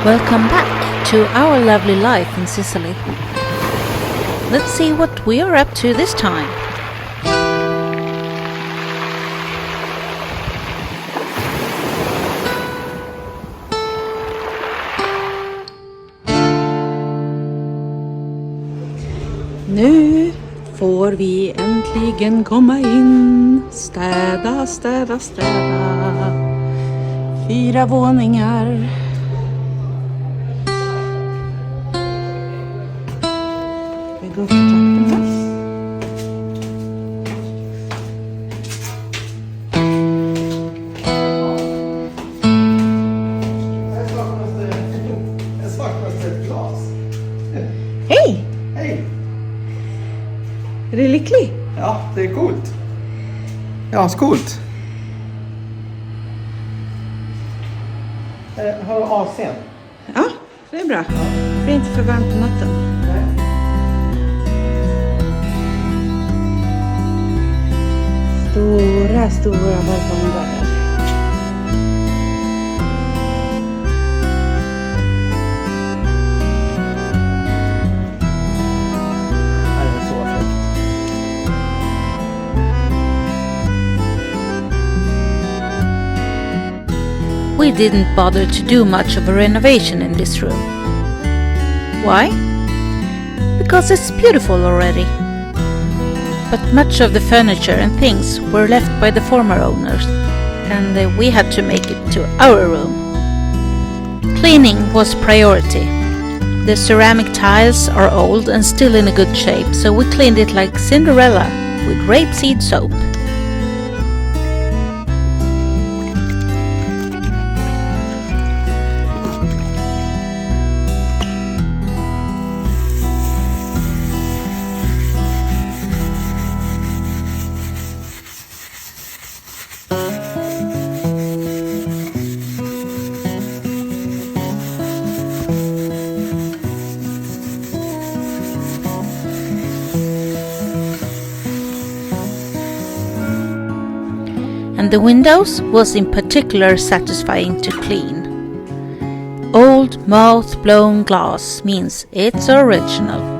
Welcome back to our lovely life in Sicily. Let's see what we are up to this time. Nu får vi äntligen komma in. Städa, städa, städa. 4 våningar. Vi går upp trapporna. Jag saknar ett glas. Hej! Hej! Är du lycklig? Ja, det är coolt. Ja, coolt. Har du AC'n? Ja, det är bra. Det blir inte för varmt på natten. Stora balkonger. Det är så fint. We didn't bother to do much of a renovation in this room. Why? Because it's beautiful already. But much of the furniture and things were left by the former owners, and we had to make it to our room. Cleaning was priority. The ceramic tiles are old and still in a good shape, so we cleaned it like Cinderella with rapeseed soap. And the windows was in particular satisfying to clean. Old mouth-blown glass means it's original.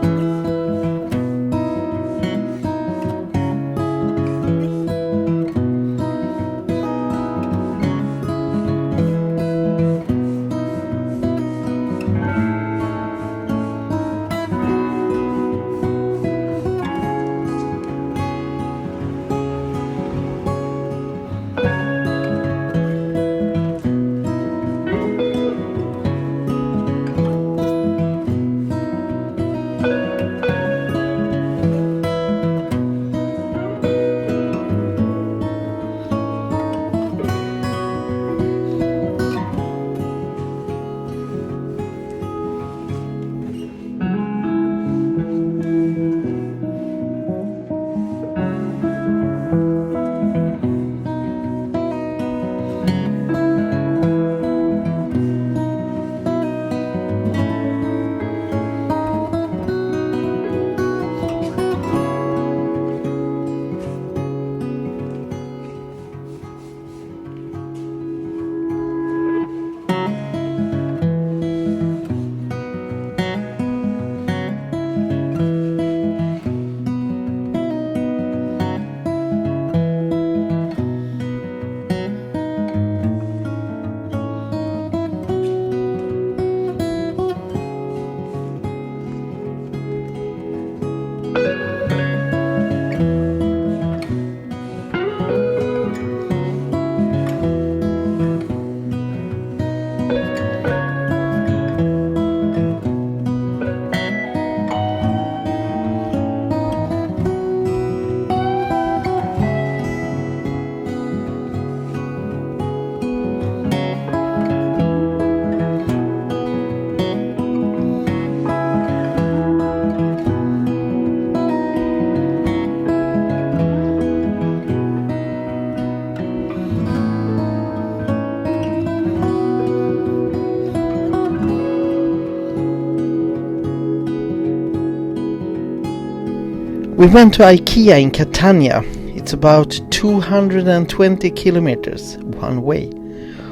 We went to IKEA in Catania. It's about 220 kilometers one way.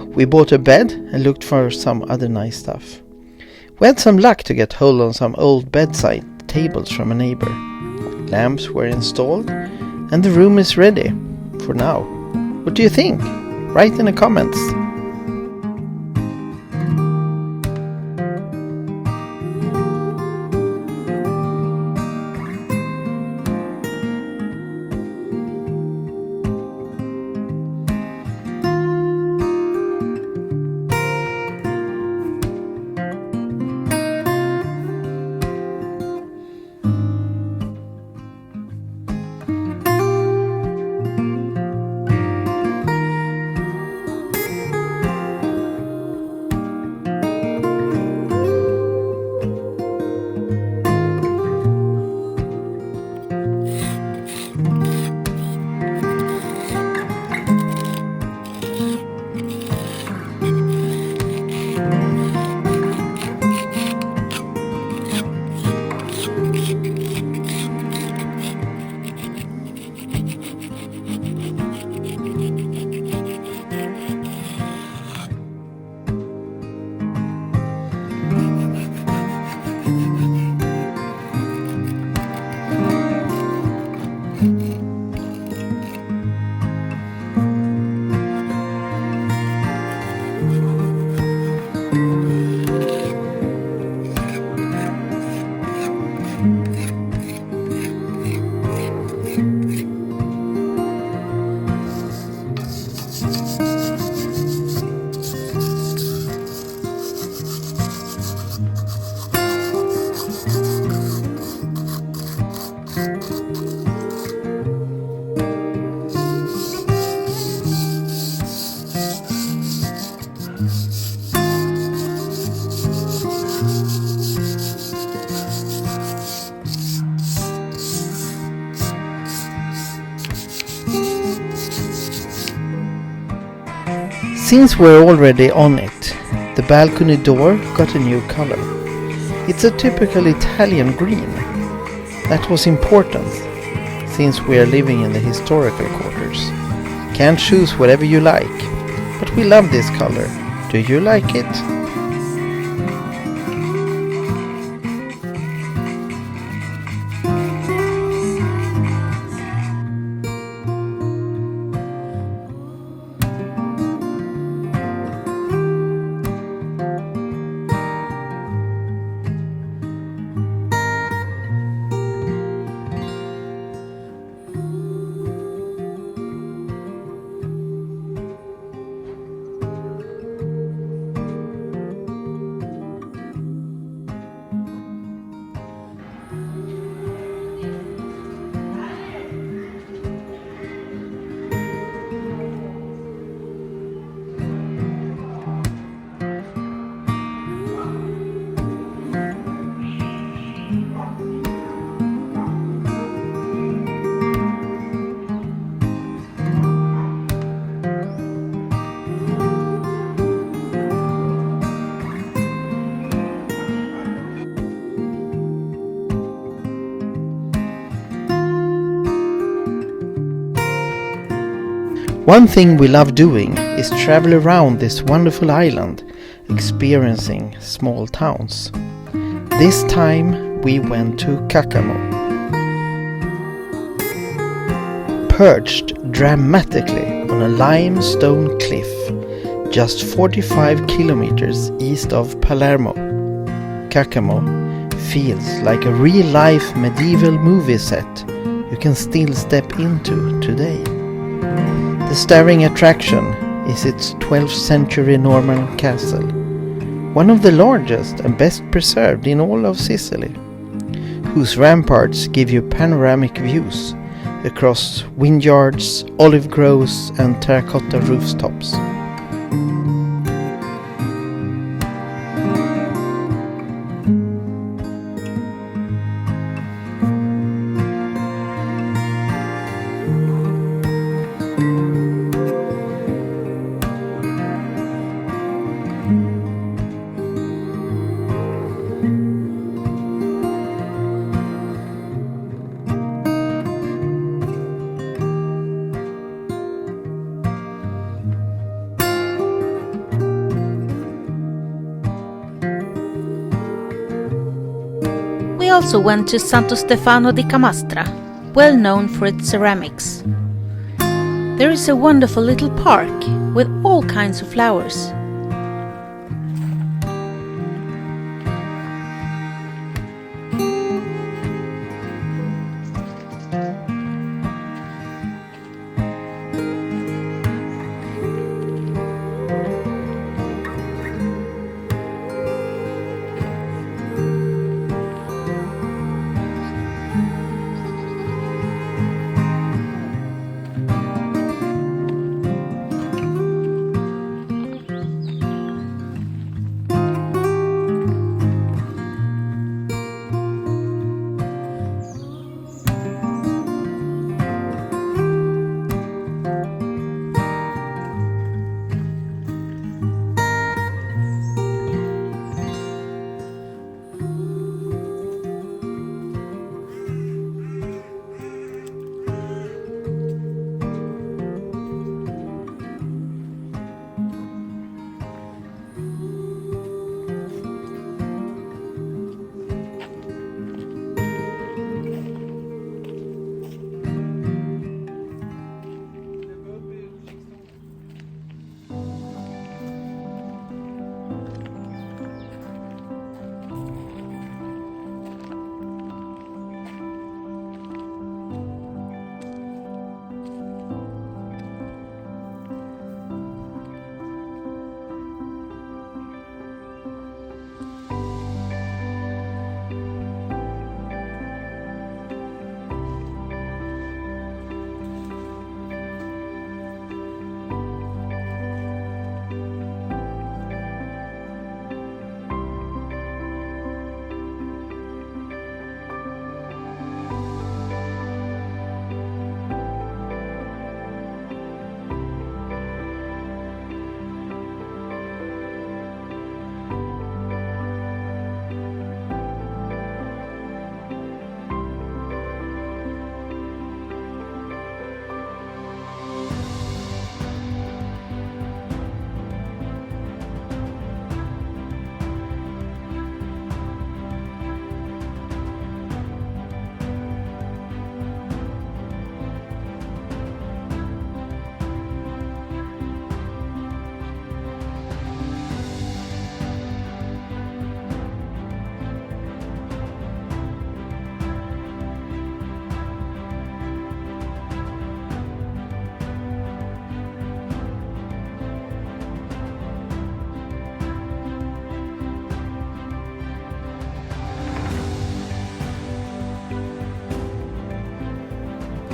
We bought a bed and looked for some other nice stuff. We had some luck to get hold on some old bedside tables from a neighbor. Lamps were installed and the room is ready for now. What do you think? Write in the comments. Since we're already on it, the balcony door got a new color. It's a typical Italian green. That was important, since we are living in the historical quarters. Can't choose whatever you like, but we love this color. Do you like it? One thing we love doing is travel around this wonderful island, experiencing small towns. This time we went to Catania. Perched dramatically on a limestone cliff, just 45 kilometers east of Palermo, Catania feels like a real-life medieval movie set you can still step into today. The staring attraction is its 12th century Norman castle, one of the largest and best preserved in all of Sicily, whose ramparts give you panoramic views across vineyards, olive groves and terracotta rooftops. also went to Santo Stefano di Camastra, well known for its ceramics. There is a wonderful little park with all kinds of flowers.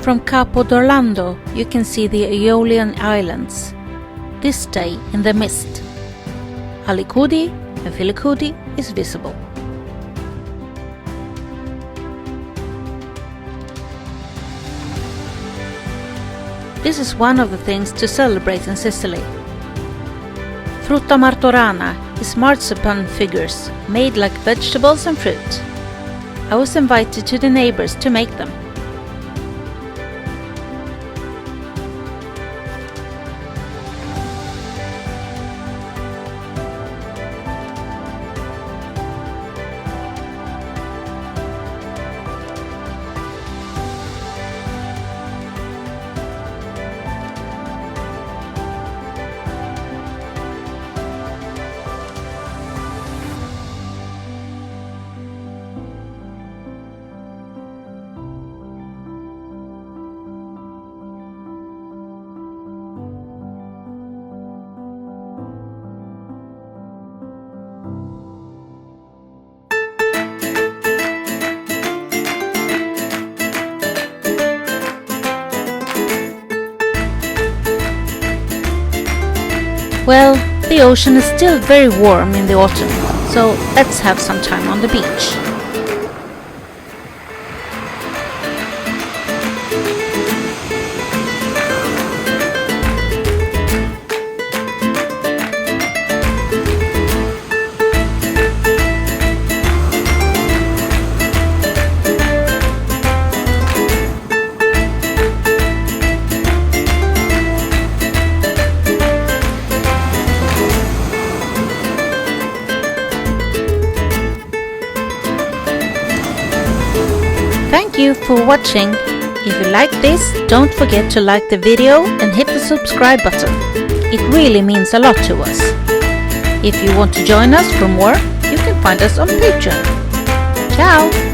From Capo d'Orlando you can see the Aeolian Islands, this day in the mist. Alicudi and Filicudi is visible. This is one of the things to celebrate in Sicily. Frutta martorana is marzipan figures made like vegetables and fruit. I was invited to the neighbors to make them. Well, the ocean is still very warm in the autumn, so let's have some time on the beach. you for watching. If you like this, don't forget to like the video and hit the subscribe button. It really means a lot to us. If you want to join us for more, you can find us on Patreon. Ciao!